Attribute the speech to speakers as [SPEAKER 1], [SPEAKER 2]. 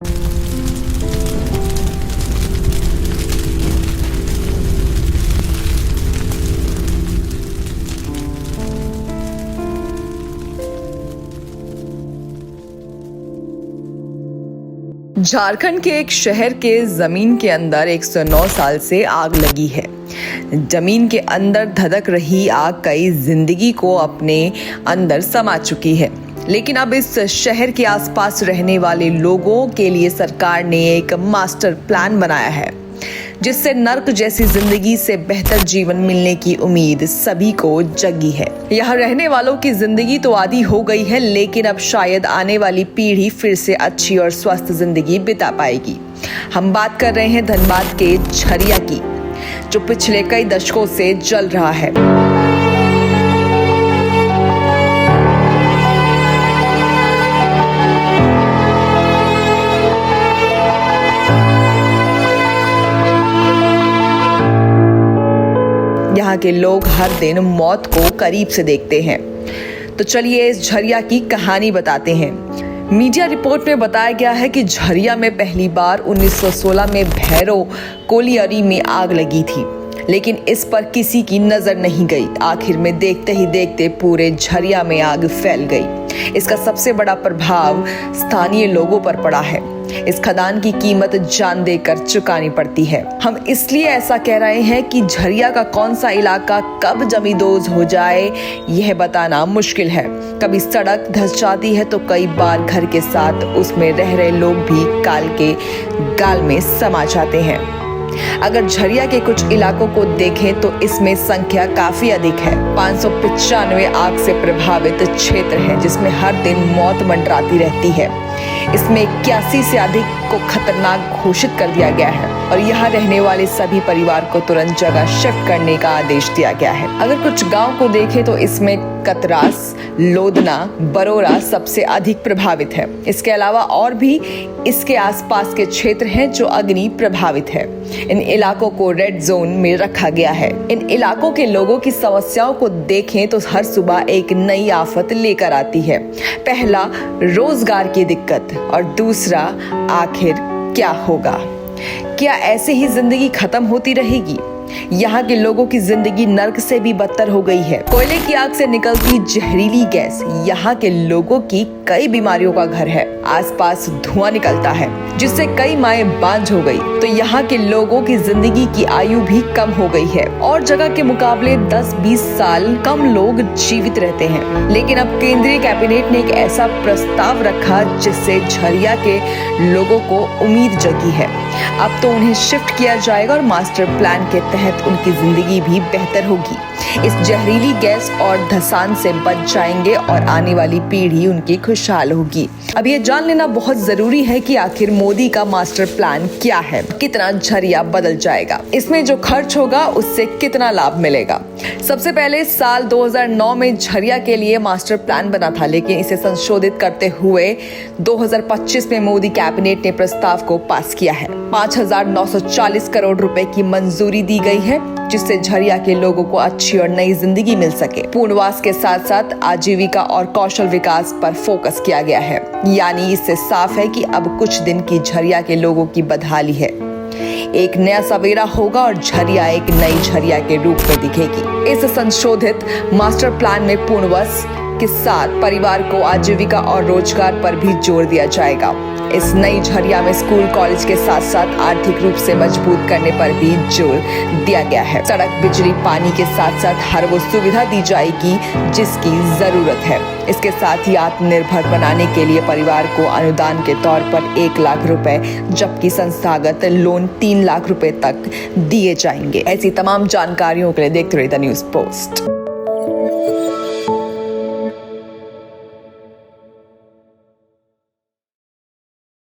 [SPEAKER 1] झारखंड के एक शहर के जमीन के अंदर 109 साल से आग लगी है। जमीन के अंदर धधक रही आग कई जिंदगी को अपने अंदर समा चुकी है, लेकिन अब इस शहर के आसपास रहने वाले लोगों के लिए सरकार ने एक मास्टर प्लान बनाया है, जिससे नर्क जैसी जिंदगी से बेहतर जीवन मिलने की उम्मीद सभी को जगी है। यहाँ रहने वालों की जिंदगी तो आधी हो गई है, लेकिन अब शायद आने वाली पीढ़ी फिर से अच्छी और स्वस्थ जिंदगी बिता पाएगी। हम बात कर रहे हैं धनबाद के झरिया की, जो पिछले कई दशकों से जल रहा है। यहाँ के लोग हर दिन मौत को करीब से देखते हैं। तो चलिए इस झरिया की कहानी बताते हैं। मीडिया रिपोर्ट में बताया गया है कि झरिया में पहली बार 1916 में भैरव कोलियरी में आग लगी थी, लेकिन इस पर किसी की नजर नहीं गई। आखिर में देखते ही देखते पूरे झरिया में आग फैल गई। इसका सबसे बड़ा प्रभाव स्थानीय लोगों पर पड़ा है। इस खदान की कीमत जान देकर चुकानी पड़ती है। हम इसलिए ऐसा कह रहे हैं कि झरिया का कौन सा इलाका कब जमींदोज हो जाए यह बताना मुश्किल है। कभी सड़क धंस जाती है तो कई बार घर के साथ उसमें रह रहे लोग भी काल के गाल में समा जाते हैं। अगर झरिया के कुछ इलाकों को देखें तो इसमें संख्या काफी अधिक है। 595 आग से प्रभावित क्षेत्र हैं, जिसमें हर दिन मौत मंडराती रहती है। इसमें 81 से अधिक को खतरनाक घोषित कर दिया गया है और यहाँ रहने वाले सभी परिवार को तुरंत जगह शिफ्ट करने का आदेश दिया गया है। अगर कुछ गांव को देखें तो इसमें कतरास, लोदना, बरोरा सबसे अधिक प्रभावित है। इसके अलावा और भी इसके आसपास के क्षेत्र हैं जो अग्नि प्रभावित है। इन इलाकों को रेड जोन में रखा गया है। इन इलाकों के लोगों की समस्याओं को देखें तो हर सुबह एक नई आफत लेकर आती है। पहला रोजगार की दिक्कत और दूसरा आखिर क्या होगा। क्या ऐसे ही जिंदगी खत्म होती रहेगी? यहाँ के लोगों की जिंदगी नर्क से भी बदतर हो गई है। कोयले की आग से निकलती जहरीली गैस यहाँ के लोगों की कई बीमारियों का घर है। आसपास धुआं निकलता है, जिससे कई माएं बांझ हो गई। तो यहाँ के लोगों की जिंदगी की आयु भी कम हो गई है और जगह के मुकाबले 10-20 साल कम लोग जीवित रहते हैं। लेकिन अब केंद्रीय कैबिनेट ने एक ऐसा प्रस्ताव रखा जिससे झरिया के लोगों को उम्मीद जगी है। अब तो उन्हें शिफ्ट किया जाएगा और मास्टर प्लान के तहत उनकी जिंदगी भी बेहतर होगी। इस जहरीली गैस और धसान से बच जाएंगे और आने वाली पीढ़ी उनकी खुशहाल होगी। अब ये जान लेना बहुत जरूरी है कि आखिर मोदी का मास्टर प्लान क्या है, कितना झरिया बदल जाएगा, इसमें जो खर्च होगा उससे कितना लाभ मिलेगा। सबसे पहले साल 2009 में झरिया के लिए मास्टर प्लान बना था, लेकिन इसे संशोधित करते हुए 2025 में मोदी कैबिनेट ने प्रस्ताव को पास किया है। 5,940 करोड़ रुपए की मंजूरी दी गई है, जिससे झरिया के लोगों को अच्छी और नई जिंदगी मिल सके। पुनर्वास के साथ साथ आजीविका और कौशल विकास पर फोकस किया गया है। यानी इससे साफ है कि अब कुछ दिन की झरिया के लोगों की बदहाली है। एक नया सवेरा होगा और झरिया एक नई झरिया के रूप में दिखेगी। इस संशोधित मास्टर प्लान में पुनर्वास के साथ परिवार को आजीविका और रोजगार पर भी जोर दिया जाएगा। इस नई झरिया में स्कूल कॉलेज के साथ साथ आर्थिक रूप से मजबूत करने पर भी जोर दिया गया है। सड़क, बिजली, पानी के साथ साथ हर वो सुविधा दी जाएगी जिसकी जरूरत है। इसके साथ ही आत्मनिर्भर बनाने के लिए परिवार को अनुदान के तौर पर 1 लाख रुपए, जबकि संस्थागत लोन 3 लाख रुपए तक दिए जाएंगे। ऐसी तमाम जानकारियों के लिए देखते रहिए द न्यूज़ पोस्ट।